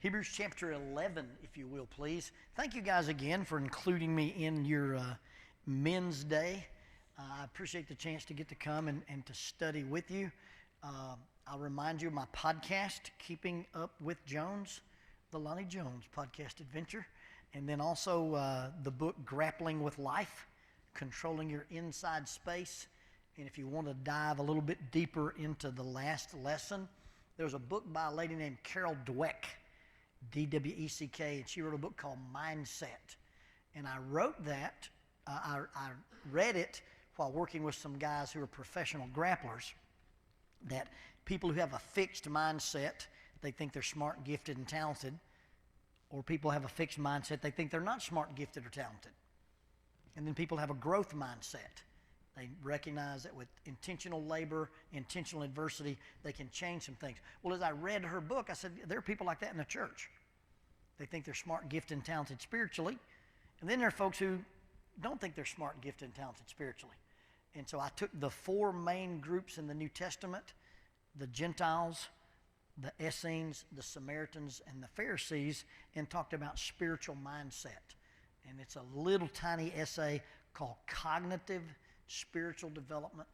Hebrews chapter 11, if you will, please. Thank you guys again for including me in your Men's Day. I appreciate the chance to get to come and to study with you. I'll remind you of my podcast, Keeping Up with Jones, the Lonnie Jones podcast adventure. And then also the book, Grappling with Life, Controlling Your Inside Space. And if you want to dive a little bit deeper into the last lesson, there's a book by a lady named Carol Dweck, D-W-E-C-K, and she wrote a book called Mindset. And I wrote that, I read it while working with some guys who are professional grapplers, that people who have a fixed mindset, they think they're smart, gifted, and talented, or people have a fixed mindset, they think they're not smart, gifted, or talented. And then people have a growth mindset. They recognize that with intentional labor, intentional adversity, they can change some things. Well, as I read her book, I said, there are people like that in the church. They think they're smart, gifted, and talented spiritually. And then there are folks who don't think they're smart, gifted, and talented spiritually. And so I took the four main groups in the New Testament, the Gentiles, the Essenes, the Samaritans, and the Pharisees, and talked about spiritual mindset. And it's a little tiny essay called Cognitive Spiritual Development,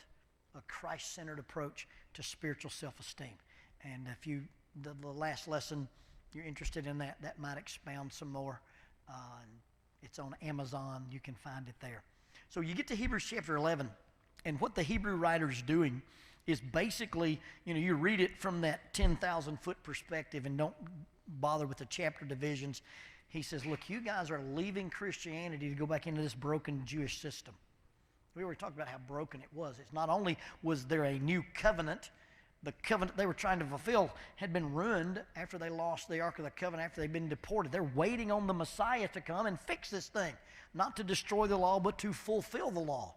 a Christ-centered approach to spiritual self-esteem. And if you, the last lesson, you're interested in that, that might expound some more. It's on Amazon. You can find it there. So you get to Hebrews chapter 11, and what the Hebrew writer's doing is basically, you read it from that 10,000-foot perspective and don't bother with the chapter divisions. He says, look, you guys are leaving Christianity to go back into this broken Jewish system. We already talked about how broken it was. It's not only was there a new covenant, the covenant they were trying to fulfill had been ruined after they lost the Ark of the Covenant, after they'd been deported. They're waiting on the Messiah to come and fix this thing, not to destroy the law, but to fulfill the law.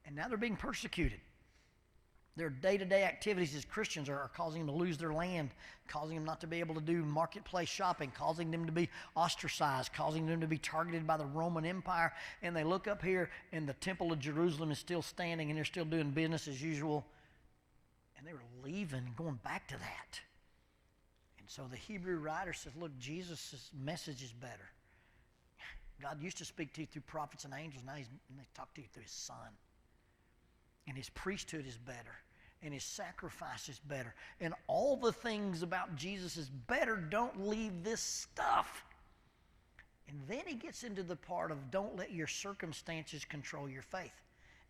And now they're being persecuted. Their day-to-day activities as Christians are causing them to lose their land, causing them not to be able to do marketplace shopping, causing them to be ostracized, causing them to be targeted by the Roman Empire. And they look up here, and the Temple of Jerusalem is still standing, and they're still doing business as usual. And they were leaving and going back to that. And so the Hebrew writer says, look, Jesus' message is better. God used to speak to you through prophets and angels. Now they talk to you through his Son. And his priesthood is better. And his sacrifice is better. And all the things about Jesus is better. Don't leave this stuff. And then he gets into the part of don't let your circumstances control your faith.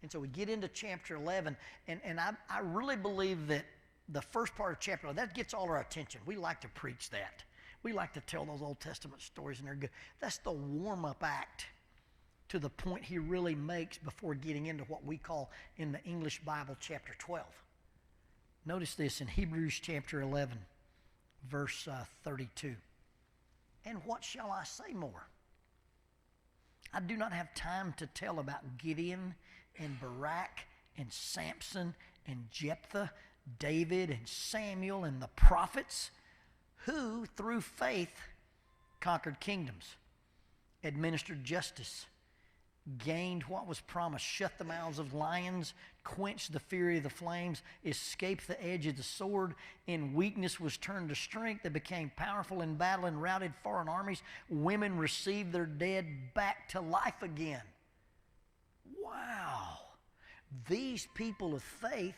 And so we get into chapter 11. And I really believe that the first part of chapter 11, that gets all our attention. We like to preach that. We like to tell those Old Testament stories, and they're good. That's the warm-up act to the point he really makes before getting into what we call in the English Bible chapter 12. Notice this in Hebrews chapter 11, verse 32. And what shall I say more? I do not have time to tell about Gideon and Barak and Samson and Jephthah, David and Samuel and the prophets, who through faith conquered kingdoms, administered justice, gained what was promised, shut the mouths of lions, quenched the fury of the flames, escaped the edge of the sword. In weakness was turned to strength. They became powerful in battle and routed foreign armies. Women received their dead back to life again. Wow. These people of faith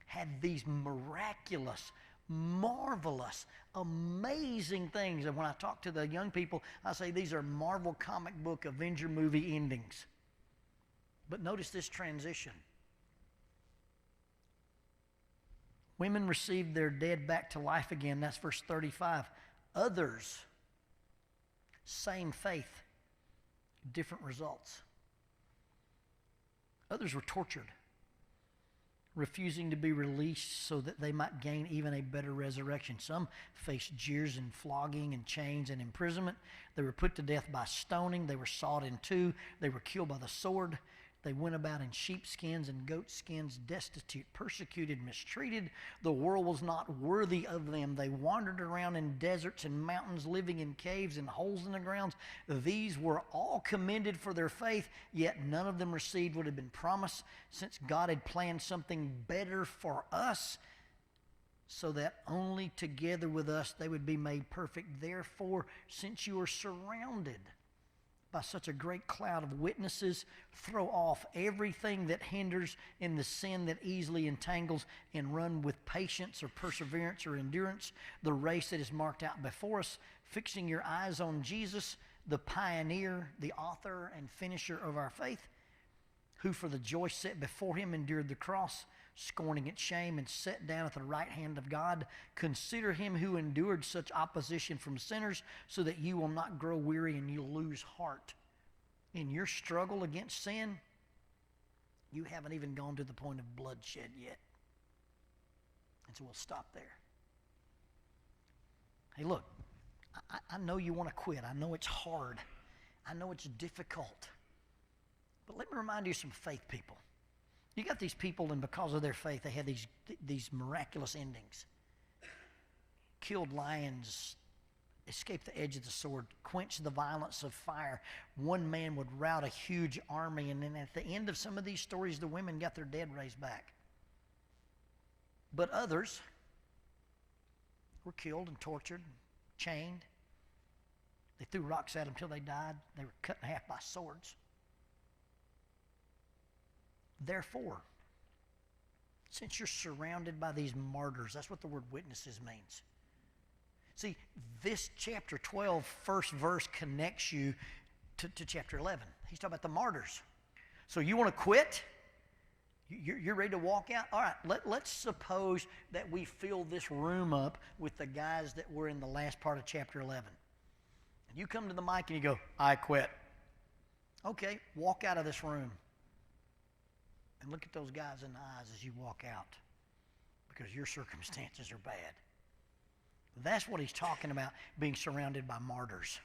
had these miraculous, marvelous, amazing things. And when I talk to the young people, I say these are Marvel comic book Avenger movie endings. But notice this transition. Women received their dead back to life again. That's verse 35. Others, same faith, different results. Others were tortured, refusing to be released so that they might gain even a better resurrection. Some faced jeers and flogging and chains and imprisonment. They were put to death by stoning. They were sawed in two. They were killed by the sword. They went about in sheepskins and goatskins, destitute, persecuted, mistreated. The world was not worthy of them. They wandered around in deserts and mountains, living in caves and holes in the grounds. These were all commended for their faith, yet none of them received what had been promised, since God had planned something better for us, so that only together with us they would be made perfect. Therefore, since you are surrounded by such a great cloud of witnesses, throw off everything that hinders and the sin that easily entangles, and run with patience or perseverance or endurance the race that is marked out before us, fixing your eyes on Jesus, the pioneer, the author, and finisher of our faith, who for the joy set before him endured the cross, scorning its shame, and sat down at the right hand of God. Consider him who endured such opposition from sinners, so that you will not grow weary and you lose heart. In your struggle against sin, you haven't even gone to the point of bloodshed yet. And so we'll stop there. Hey, look, I know you want to quit. I know it's hard. I know it's difficult. But let me remind you of some faith people. You got these people, and because of their faith, they had these miraculous endings. Killed lions, escaped the edge of the sword, quenched the violence of fire. One man would rout a huge army, and then at the end of some of these stories, the women got their dead raised back. But others were killed and tortured, chained. They threw rocks at them until they died. They were cut in half by swords. Therefore, since you're surrounded by these martyrs, that's what the word witnesses means. See, this chapter 12, first verse, connects you to chapter 11. He's talking about the martyrs. So you want to quit? You're ready to walk out? All right, let's suppose that we fill this room up with the guys that were in the last part of chapter 11. And you come to the mic and you go, I quit. Okay, walk out of this room. And look at those guys in the eyes as you walk out, because your circumstances are bad. That's what he's talking about, being surrounded by martyrs.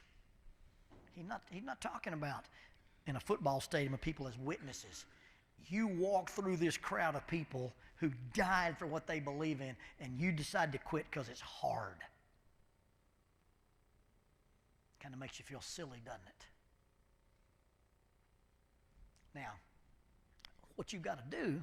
He's not talking about in a football stadium of people as witnesses. You walk through this crowd of people who died for what they believe in, and you decide to quit because it's hard. Kind of makes you feel silly, doesn't it? Now, what you've got to do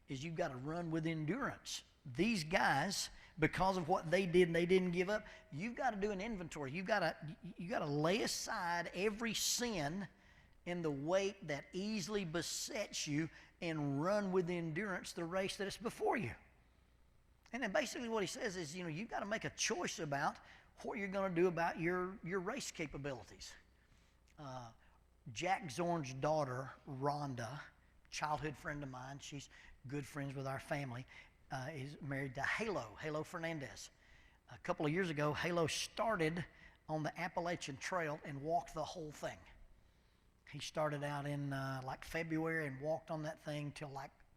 is you've got to run with endurance. These guys, because of what they did and they didn't give up, you've got to do an inventory. You've got to lay aside every sin and the weight that easily besets you and run with endurance the race that is before you. And then basically what he says is, you've got to make a choice about what you're going to do about your race capabilities. Jack Zorn's daughter, Rhonda, childhood friend of mine, she's good friends with our family, is married to Halo Fernandez. A couple of years ago, Halo started on the Appalachian Trail and walked the whole thing. He started out in February and walked on that thing till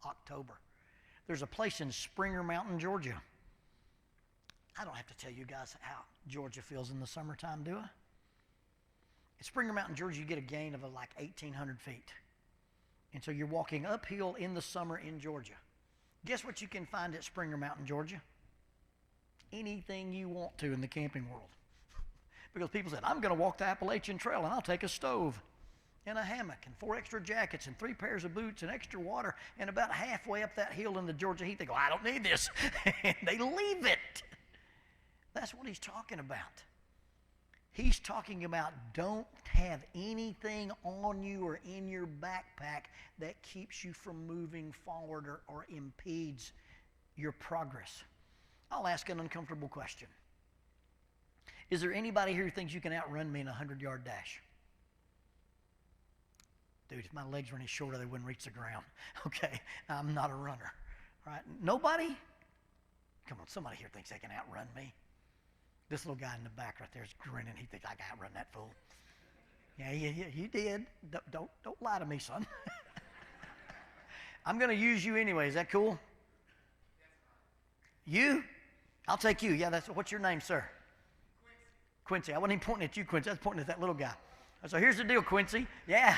October. There's a place in Springer Mountain, Georgia. I don't have to tell you guys how Georgia feels in the summertime, do I? At Springer Mountain, Georgia, you get a gain of 1,800 feet. And so you're walking uphill in the summer in Georgia. Guess what you can find at Springer Mountain, Georgia? Anything you want to in the camping world. Because people said, I'm going to walk the Appalachian Trail and I'll take a stove and a hammock and 4 extra jackets and 3 pairs of boots and extra water. And about halfway up that hill in the Georgia heat, they go, I don't need this. And they leave it. That's what he's talking about. He's talking about don't have anything on you or in your backpack that keeps you from moving forward or impedes your progress. I'll ask an uncomfortable question. Is there anybody here who thinks you can outrun me in a 100-yard dash? Dude, if my legs were any shorter, they wouldn't reach the ground. Okay, I'm not a runner. All right, nobody? Come on, somebody here thinks they can outrun me. This little guy in the back right there is grinning. He thinks I can outrun that fool. Yeah, you did. Don't lie to me, son. I'm going to use you anyway. Is that cool? You? I'll take you. Yeah, what's your name, sir? Quincy. I wasn't even pointing at you, Quincy. I was pointing at that little guy. So here's the deal, Quincy. Yeah.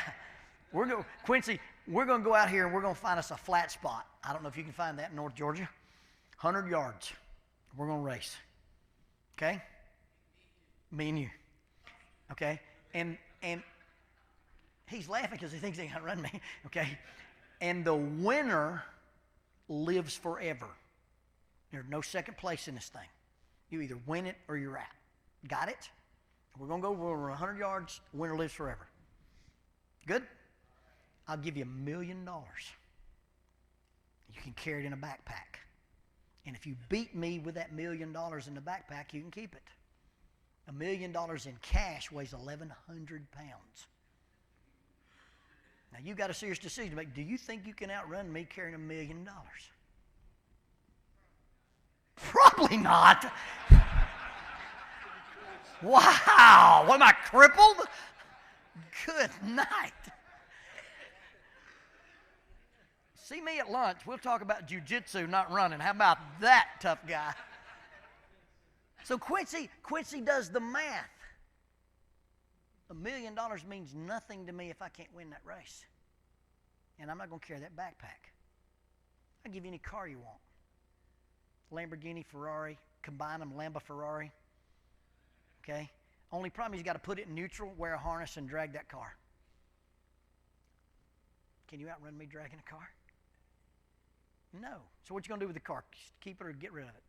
Quincy, we're going to go out here and we're going to find us a flat spot. I don't know if you can find that in North Georgia. 100 yards. We're going to race. Okay? Me and you. Okay? And he's laughing because he thinks he can run me. Okay? And the winner lives forever. There's no second place in this thing. You either win it or you're out. Got it? We're going to go over 100 yards. The winner lives forever. Good? I'll give you $1 million. You can carry it in a backpack. And if you beat me with that $1 million in the backpack, you can keep it. $1 million in cash weighs 1,100 pounds. Now, you've got a serious decision to make. Do you think you can outrun me carrying $1 million? Probably not. Wow. What, am I crippled? Good night. See me at lunch. We'll talk about jiu-jitsu, not running. How about that, tough guy? So Quincy does the math. $1 million means nothing to me if I can't win that race. And I'm not going to carry that backpack. I'll give you any car you want. Lamborghini, Ferrari, combine them, Lambo, Ferrari. Okay? Only problem is you got to put it in neutral, wear a harness, and drag that car. Can you outrun me dragging a car? No. So what you going to do with the car? Keep it or get rid of it?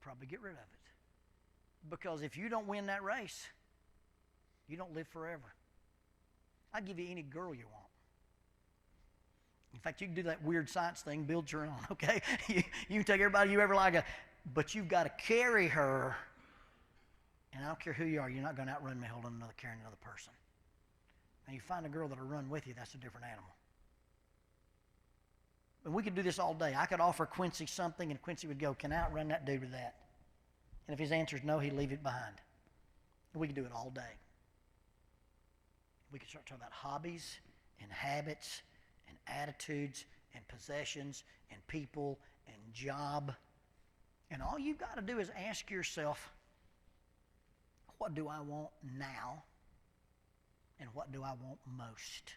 Probably get rid of it. Because if you don't win that race, you don't live forever. I'll give you any girl you want. In fact, you can do that weird science thing, build your own, okay? You can take everybody you ever like, but you've got to carry her. And I don't care who you are, you're not going to outrun me carrying another person. Now, you find a girl that'll run with you, that's a different animal. And we could do this all day. I could offer Quincy something, and Quincy would go, can I outrun that dude with that? And if his answer is no, he'd leave it behind. And we could do it all day. We could start talking about hobbies and habits and attitudes and possessions and people and job. And all you've got to do is ask yourself, what do I want now? And what do I want most?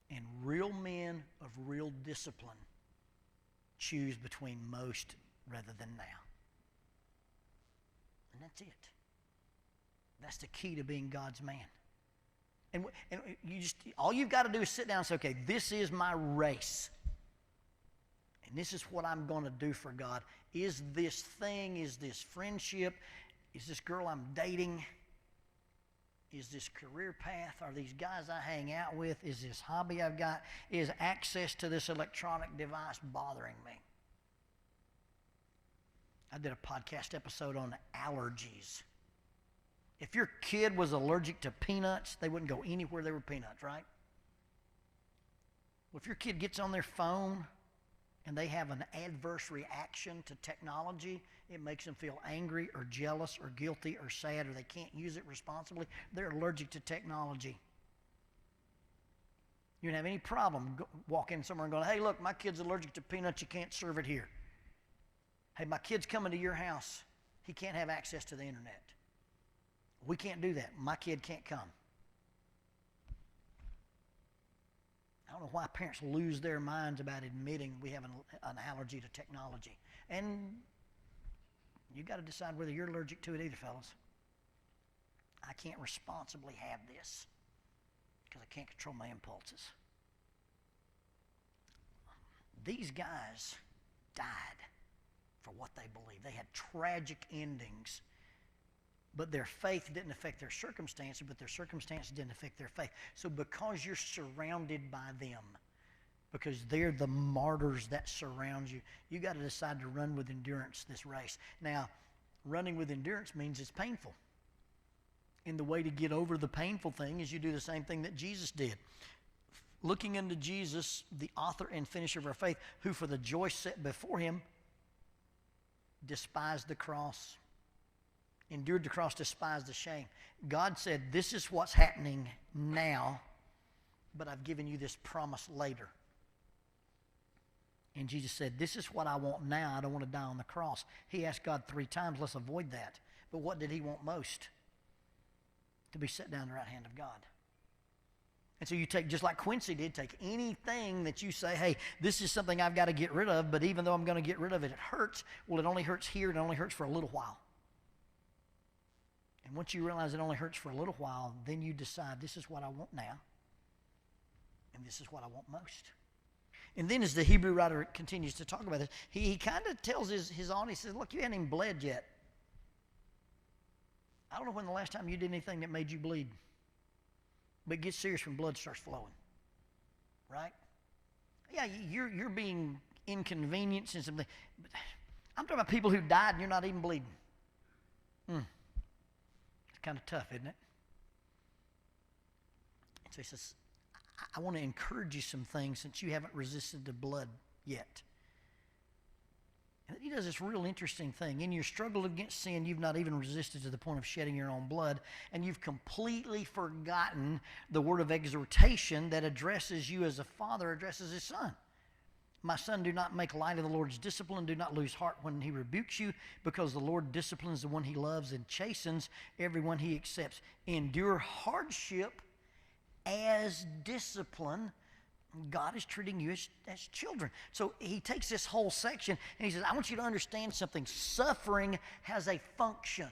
And real men of real discipline choose between most rather than now. And that's it. That's the key to being God's man. And all you've got to do is sit down and say, okay, this is my race. And this is what I'm going to do for God. Is this thing, is this friendship, is this girl I'm dating, is this career path, are these guys I hang out with, is this hobby I've got, is access to this electronic device bothering me? I did a podcast episode on allergies. If your kid was allergic to peanuts, they wouldn't go anywhere there were peanuts, right? Well, if your kid gets on their phone and they have an adverse reaction to technology, it makes them feel angry or jealous or guilty or sad, or they can't use it responsibly, they're allergic to technology. You don't have any problem walking somewhere and going, hey, look, my kid's allergic to peanuts, you can't serve it here. Hey, my kid's coming to your house, he can't have access to the internet. We can't do that. My kid can't come. I don't know why parents lose their minds about admitting we have an allergy to technology. And you got to decide whether you're allergic to it either, fellas. I can't responsibly have this because I can't control my impulses. These guys died for what they believed. They had tragic endings. But their faith didn't affect their circumstances, but their circumstances didn't affect their faith. So because you're surrounded by them, because they're the martyrs that surround you, you got to decide to run with endurance this race. Now, running with endurance means it's painful. And the way to get over the painful thing is you do the same thing that Jesus did. Looking unto Jesus, the author and finisher of our faith, who for the joy set before him despised the cross, endured the cross, despised the shame. God said, this is what's happening now, but I've given you this promise later. And Jesus said, this is what I want now. I don't want to die on the cross. He asked God 3 times, let's avoid that. But what did he want most? To be set down at the right hand of God. And so you take, just like Quincy did, take anything that you say, hey, this is something I've got to get rid of, but even though I'm going to get rid of it, it hurts. Well, it only hurts here, and it only hurts for a little while. And once you realize it only hurts for a little while, then you decide this is what I want now, and this is what I want most. And then as the Hebrew writer continues to talk about this, he kind of tells his audience, he says, look, you hadn't even bled yet. I don't know when the last time you did anything that made you bleed. But get serious when blood starts flowing. Right? Yeah, you're being inconvenienced and something. But I'm talking about people who died and you're not even bleeding. It's kind of tough, isn't it? And so he says, I want to encourage you some things since you haven't resisted the blood yet. And he does this real interesting thing. In your struggle against sin, you've not even resisted to the point of shedding your own blood, and you've completely forgotten the word of exhortation that addresses you as a father addresses his son. My son, do not make light of the Lord's discipline. Do not lose heart when he rebukes you, because the Lord disciplines the one he loves and chastens everyone he accepts. Endure hardship as discipline. God is treating you as children. So he takes this whole section and he says, I want you to understand something. Suffering has a function.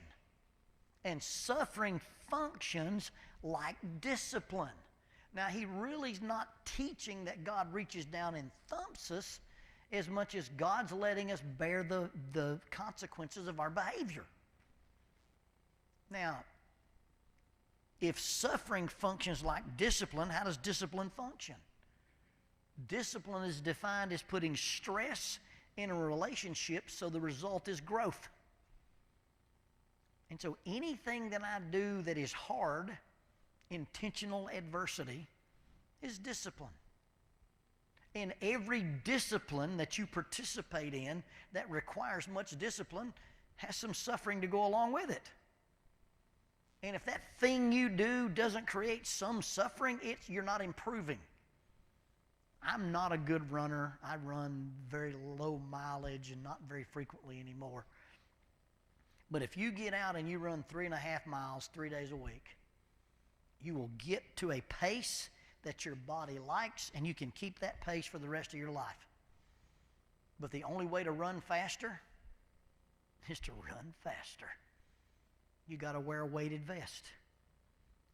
And suffering functions like discipline. Now, he really is not teaching that God reaches down and thumps us as much as God's letting us bear the consequences of our behavior. Now, if suffering functions like discipline, how does discipline function? Discipline is defined as putting stress in a relationship so the result is growth. And so anything that I do that is hard, intentional adversity, is discipline. And every discipline that you participate in that requires much discipline has some suffering to go along with it. And if that thing you do doesn't create some suffering, you're not improving. I'm not a good runner. I run very low mileage and not very frequently anymore. But if you get out and you run 3.5 miles 3 days a week, you will get to a pace that your body likes, and you can keep that pace for the rest of your life. But the only way to run faster is to run faster. You got to wear a weighted vest.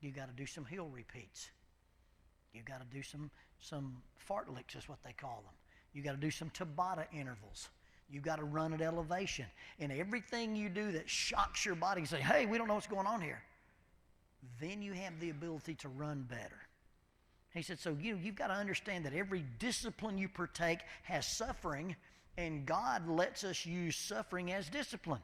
You got to do some hill repeats. You got to do some fartleks is what they call them. You got to do some Tabata intervals. You got to run at elevation. And everything you do that shocks your body and say, hey, we don't know what's going on here, then you have the ability to run better. He said, so you've got to understand that every discipline you partake has suffering, and God lets us use suffering as discipline.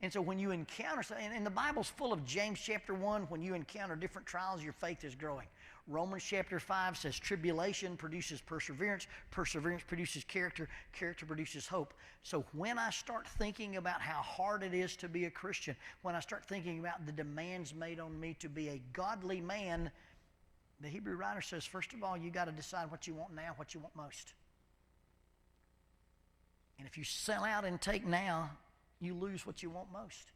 And so when you encounter, and the Bible's full of James chapter 1, when you encounter different trials, your faith is growing. Romans chapter 5 says tribulation produces perseverance. Perseverance produces character. Character produces hope. So when I start thinking about how hard it is to be a Christian, when I start thinking about the demands made on me to be a godly man, the Hebrew writer says, first of all, you got to decide what you want now, what you want most. And if you sell out and take now, you lose what you want most.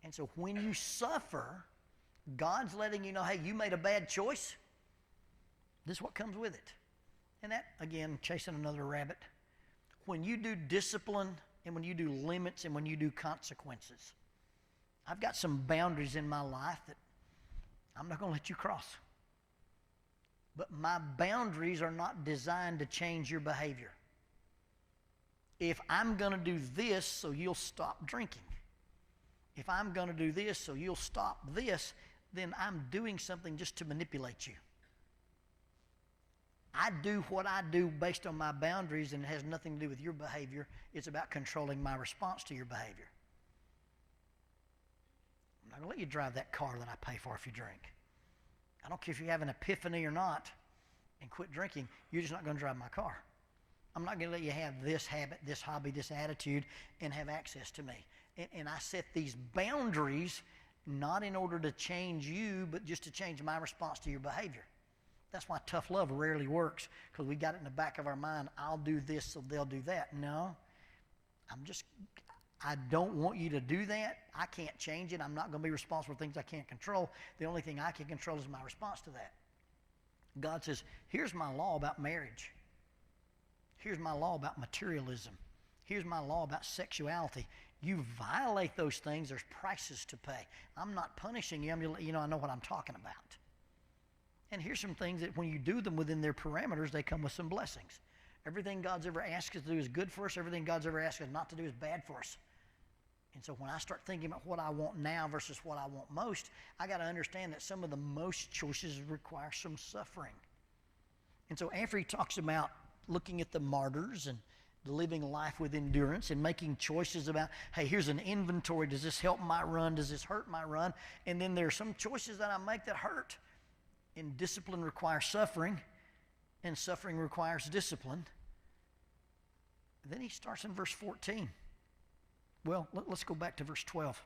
And so when you suffer, God's letting you know, hey, you made a bad choice. This is what comes with it. And that, again, chasing another rabbit. When you do discipline and when you do limits and when you do consequences, I've got some boundaries in my life that I'm not going to let you cross. But my boundaries are not designed to change your behavior. If I'm going to do this so you'll stop drinking, if I'm going to do this so you'll stop this, then I'm doing something just to manipulate you. I do what I do based on my boundaries, and it has nothing to do with your behavior. It's about controlling my response to your behavior. I'm not going to let you drive that car that I pay for if you drink. I don't care if you have an epiphany or not and quit drinking. You're just not going to drive my car. I'm not going to let you have this habit, this hobby, this attitude, and have access to me. And I set these boundaries not in order to change you, but just to change my response to your behavior. That's why tough love rarely works, because we got it in the back of our mind, I'll do this so they'll do that. No, I don't want you to do that. I can't change it. I'm not going to be responsible for things I can't control. The only thing I can control is my response to that. God says, here's my law about marriage. Here's my law about materialism. Here's my law about sexuality. You violate those things, there's prices to pay. I'm not punishing you. I'm just letting you know I know what I'm talking about. And here's some things that when you do them within their parameters, they come with some blessings. Everything God's ever asked us to do is good for us. Everything God's ever asked us not to do is bad for us. And so when I start thinking about what I want now versus what I want most, I got to understand that some of the most choices require some suffering. And so after he talks about looking at the martyrs and living life with endurance and making choices about, hey, here's an inventory. Does this help my run? Does this hurt my run? And then there are some choices that I make that hurt. And discipline requires suffering, and suffering requires discipline. And then he starts in verse 14. Well, let's go back to verse 12.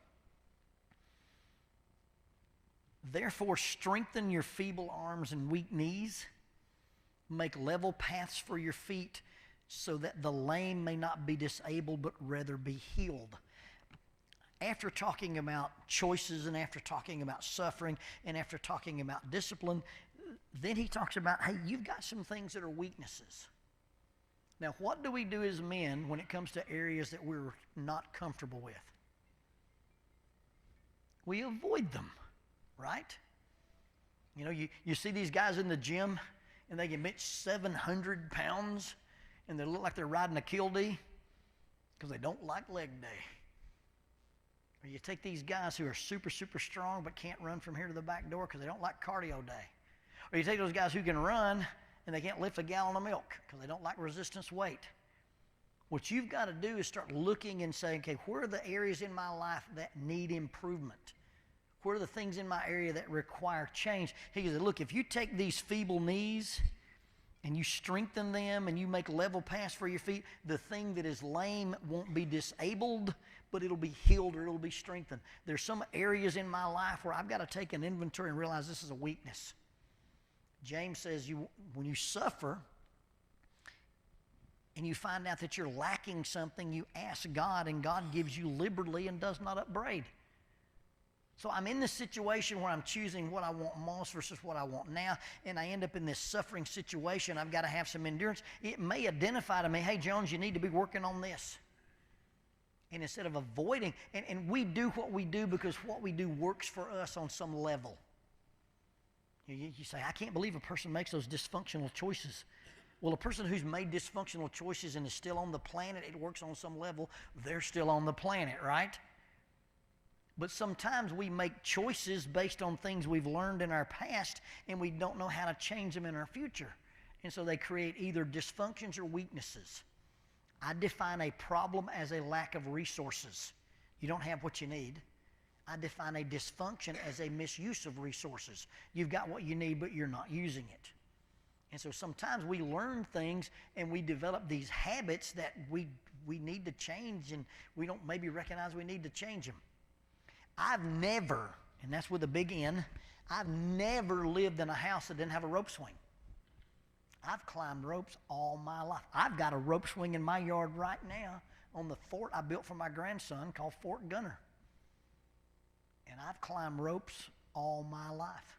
Therefore, strengthen your feeble arms and weak knees. Make level paths for your feet, so that the lame may not be disabled, but rather be healed. After talking about choices and after talking about suffering and after talking about discipline, then he talks about, hey, you've got some things that are weaknesses. Now, what do we do as men when it comes to areas that we're not comfortable with? We avoid them, right? You know, you see these guys in the gym, and they can bench 700 pounds, and they look like they're riding a kildee because they don't like leg day. Or you take these guys who are super, super strong but can't run from here to the back door because they don't like cardio day. Or you take those guys who can run and they can't lift a gallon of milk because they don't like resistance weight. What you've got to do is start looking and saying, okay, where are the areas in my life that need improvement? Where are the things in my area that require change? He goes, look, if you take these feeble knees and you strengthen them and you make level paths for your feet, the thing that is lame won't be disabled, but it'll be healed or it'll be strengthened. There's some areas in my life where I've got to take an inventory and realize this is a weakness. James says when you suffer and you find out that you're lacking something, you ask God, and God gives you liberally and does not upbraid. So I'm in this situation where I'm choosing what I want most versus what I want now, and I end up in this suffering situation. I've got to have some endurance. It may identify to me, hey, Jones, you need to be working on this. And instead of avoiding, and we do what we do because what we do works for us on some level. You say, I can't believe a person makes those dysfunctional choices. Well, a person who's made dysfunctional choices and is still on the planet, it works on some level. They're still on the planet, right? But sometimes we make choices based on things we've learned in our past, and we don't know how to change them in our future. And so they create either dysfunctions or weaknesses. I define a problem as a lack of resources. You don't have what you need. I define a dysfunction as a misuse of resources. You've got what you need, but you're not using it. And so sometimes we learn things and we develop these habits that we need to change, and we don't maybe recognize we need to change them. I've never, and that's with a big N, I've never lived in a house that didn't have a rope swing. I've climbed ropes all my life. I've got a rope swing in my yard right now on the fort I built for my grandson called Fort Gunner. And I've climbed ropes all my life.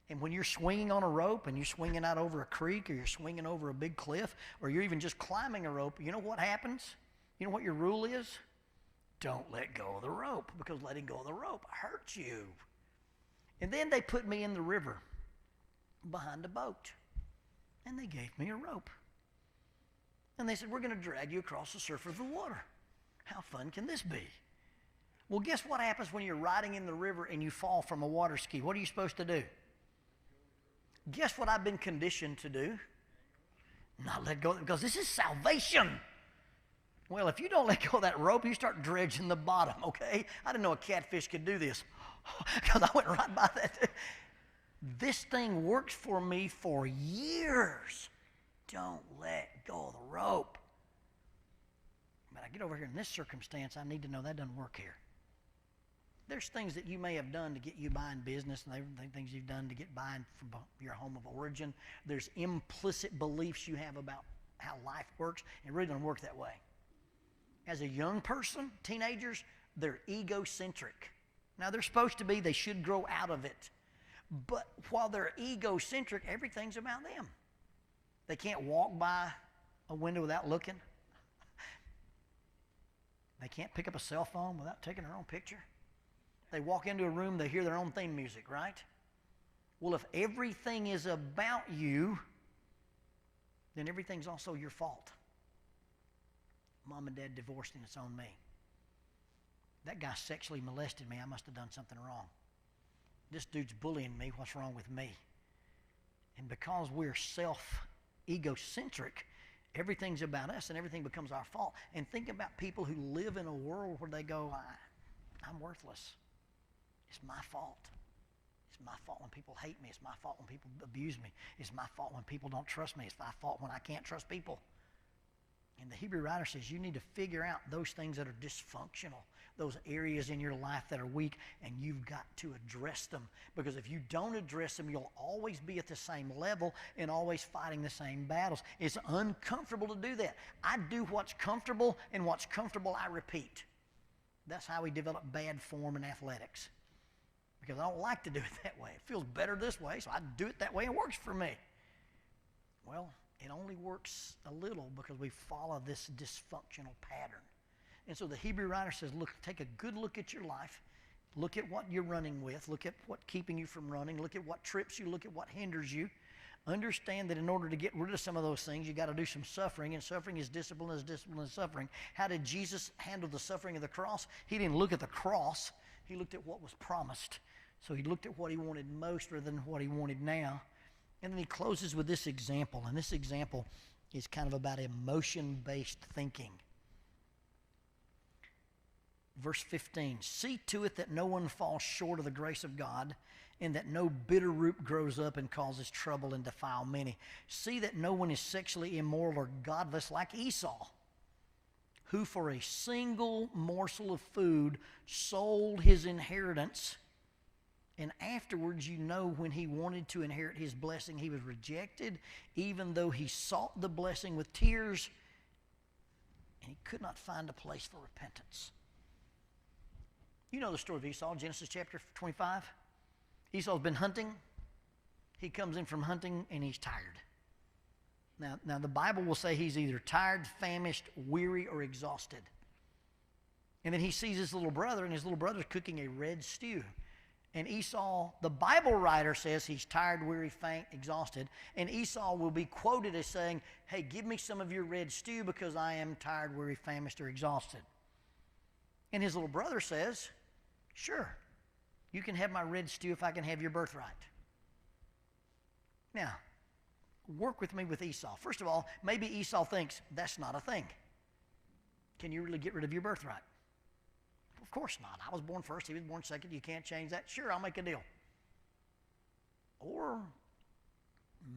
And when you're swinging on a rope and you're swinging out over a creek or you're swinging over a big cliff or you're even just climbing a rope, you know what happens? You know what your rule is? Don't let go of the rope, because letting go of the rope hurts you. And then they put me in the river behind a boat, and they gave me a rope. And they said, we're going to drag you across the surface of the water. How fun can this be? Well, guess what happens when you're riding in the river and you fall from a water ski? What are you supposed to do? Guess what I've been conditioned to do? Not let go, because this is salvation. Well, if you don't let go of that rope, you start dredging the bottom, okay? I didn't know a catfish could do this, because I went right by that. This thing works for me for years. Don't let go of the rope. But I get over here in this circumstance, I need to know that doesn't work here. There's things that you may have done to get you by in business, and things you've done to get by from your home of origin. There's implicit beliefs you have about how life works, and it really doesn't work that way. As a young person, teenagers, they're egocentric. Now, they're supposed to be, they should grow out of it. But while they're egocentric, everything's about them. They can't walk by a window without looking. They can't pick up a cell phone without taking their own picture. They walk into a room, they hear their own theme music, right? Well, if everything is about you, then everything's also your fault. Mom and Dad divorced and it's on me. That guy sexually molested me. I must have done something wrong. This dude's bullying me. What's wrong with me? And because we're egocentric, everything's about us and everything becomes our fault. And think about people who live in a world where they go, I'm worthless. It's my fault. It's my fault when people hate me. It's my fault when people abuse me. It's my fault when people don't trust me. It's my fault when I can't trust people. And the Hebrew writer says you need to figure out those things that are dysfunctional, those areas in your life that are weak, and you've got to address them. Because if you don't address them, you'll always be at the same level and always fighting the same battles. It's uncomfortable to do that. I do what's comfortable, and what's comfortable I repeat. That's how we develop bad form in athletics. Because I don't like to do it that way. It feels better this way, so I do it that way. It works for me. Well, it only works a little because we follow this dysfunctional pattern. And so the Hebrew writer says, look, take a good look at your life. Look at what you're running with. Look at what's keeping you from running. Look at what trips you. Look at what hinders you. Understand that in order to get rid of some of those things, you got to do some suffering, and suffering is discipline, is suffering. How did Jesus handle the suffering of the cross? He didn't look at the cross. He looked at what was promised. So he looked at what he wanted most rather than what he wanted now. And then he closes with this example, and this example is kind of about emotion-based thinking. Verse 15, see to it that no one falls short of the grace of God, and that no bitter root grows up and causes trouble and defile many. See that no one is sexually immoral or godless like Esau, who for a single morsel of food sold his inheritance. And afterwards, you know, when he wanted to inherit his blessing, he was rejected, even though he sought the blessing with tears, and he could not find a place for repentance. You know the story of Esau, Genesis chapter 25. Esau's been hunting. He comes in from hunting, and he's tired. Now the Bible will say he's either tired, famished, weary, or exhausted. And then he sees his little brother, and his little brother's cooking a red stew. And Esau, the Bible writer says he's tired, weary, faint, exhausted. And Esau will be quoted as saying, hey, give me some of your red stew because I am tired, weary, famished, or exhausted. And his little brother says, sure, you can have my red stew if I can have your birthright. Now, work with me with Esau. First of all, maybe Esau thinks that's not a thing. Can you really get rid of your birthright? Of course not. I was born first, he was born second. You can't change that. Sure, I'll make a deal. Or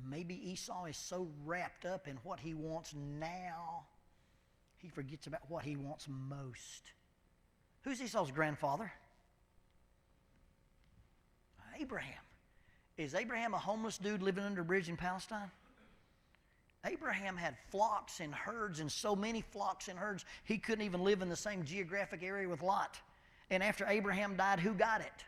maybe Esau is so wrapped up in what he wants now, he forgets about what he wants most. Who's Esau's grandfather? Abraham. Is Abraham a homeless dude living under a bridge in Palestine? Abraham had flocks and herds, and so many flocks and herds, he couldn't even live in the same geographic area with Lot. And after Abraham died, who got it?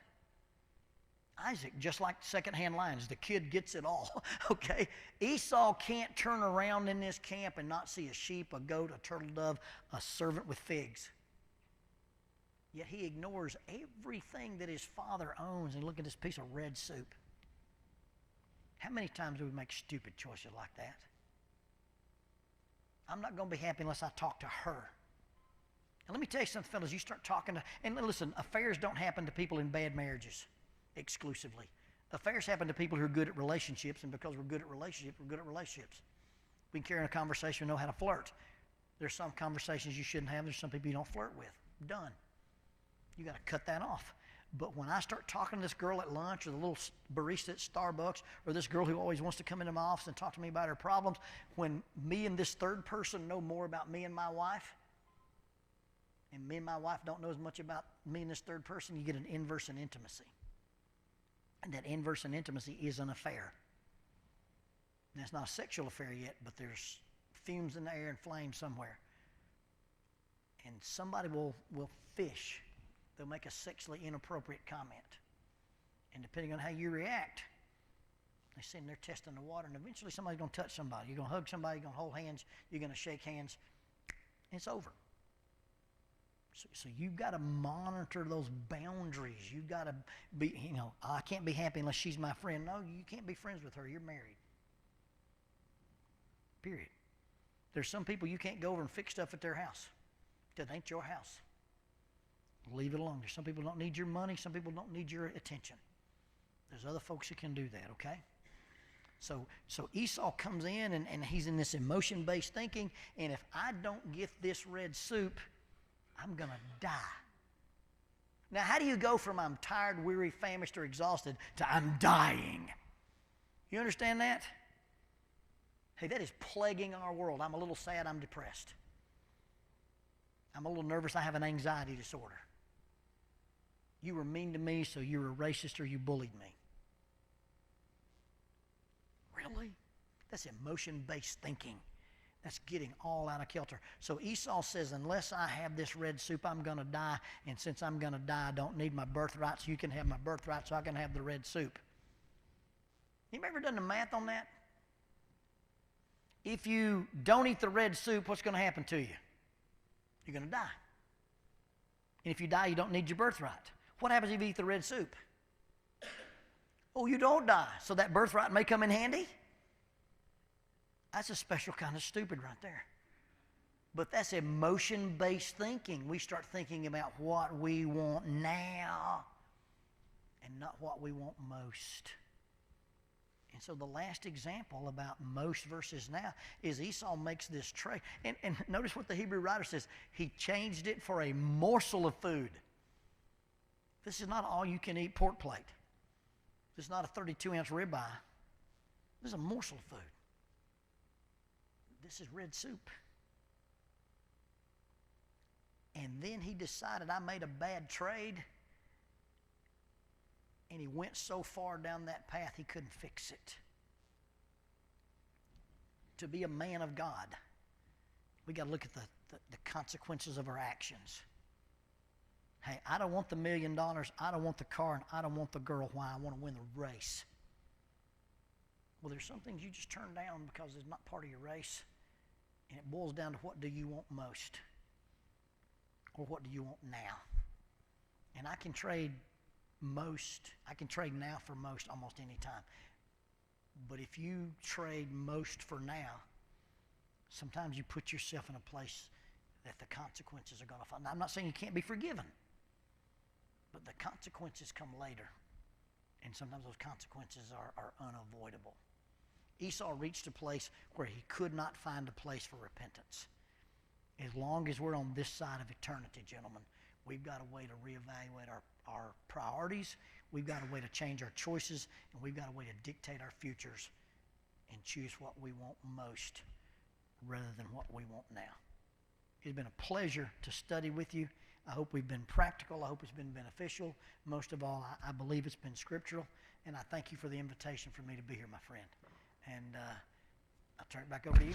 Isaac, just like secondhand lines. The kid gets it all, okay? Esau can't turn around in this camp and not see a sheep, a goat, a turtle dove, a servant with figs. Yet he ignores everything that his father owns and look at this piece of red soup. How many times do we make stupid choices like that? I'm not going to be happy unless I talk to her. And let me tell you something, fellas. You start talking to, and listen, affairs don't happen to people in bad marriages exclusively. Affairs happen to people who are good at relationships, and because we're good at relationships, we're good at relationships. We can carry on a conversation, we know how to flirt. There's some conversations you shouldn't have. There's some people you don't flirt with. Done. You got to cut that off. But when I start talking to this girl at lunch or the little barista at Starbucks or this girl who always wants to come into my office and talk to me about her problems, when me and this third person know more about me and my wife, and me and my wife don't know as much about me and this third person, you get an inverse in intimacy. And that inverse in intimacy is an affair. And it's not a sexual affair yet, but there's fumes in the air and flames somewhere. And somebody will fish. They'll make a sexually inappropriate comment. And depending on how you react, they sitting there testing the water, and eventually somebody's going to touch somebody. You're going to hug somebody, you're going to hold hands, you're going to shake hands, and it's over. So you've got to monitor those boundaries. You've got to be, I can't be happy unless she's my friend. No, you can't be friends with her. You're married. Period. There's some people you can't go over and fix stuff at their house. It ain't your house. Leave it alone. There's some people who don't need your money. Some people don't need your attention. There's other folks who can do that, okay? So Esau comes in, and he's in this emotion-based thinking, and if I don't get this red soup, I'm going to die. Now, how do you go from I'm tired, weary, famished, or exhausted to I'm dying? You understand that? Hey, that is plaguing our world. I'm a little sad, I'm depressed. I'm a little nervous, I have an anxiety disorder. You were mean to me, so you're a racist or you bullied me. Really? That's emotion-based thinking. That's getting all out of kilter. So Esau says, unless I have this red soup, I'm going to die. And since I'm going to die, I don't need my birthright, so you can have my birthright so I can have the red soup. Anybody ever done the math on that? If you don't eat the red soup, what's going to happen to you? You're going to die. And if you die, you don't need your birthright. What happens if you eat the red soup? Oh, you don't die. So that birthright may come in handy? That's a special kind of stupid right there. But that's emotion-based thinking. We start thinking about what we want now and not what we want most. And so the last example about most versus now is Esau makes this trade. And notice what the Hebrew writer says. He changed it for a morsel of food. This is not all you can eat pork plate. This is not a 32-ounce ribeye. This is a morsel of food. This is red soup. And then he decided, I made a bad trade. And he went so far down that path he couldn't fix it. To be a man of God, we got to look at the consequences of our actions. Hey, I don't want the $1 million, I don't want the car, and I don't want the girl. Why? I want to win the race. Well, there's some things you just turn down because it's not part of your race. And it boils down to what do you want most? Or what do you want now? And I can trade now for most almost any time. But if you trade most for now, sometimes you put yourself in a place that the consequences are going to fall. Now, I'm not saying you can't be forgiven, but the consequences come later. And sometimes those consequences are unavoidable. Esau reached a place where he could not find a place for repentance. As long as we're on this side of eternity, gentlemen, we've got a way to reevaluate our priorities. We've got a way to change our choices, and we've got a way to dictate our futures and choose what we want most rather than what we want now. It's been a pleasure to study with you. I hope we've been practical. I hope it's been beneficial. Most of all, I believe it's been scriptural, and I thank you for the invitation for me to be here, my friend. And I'll turn it back over to you.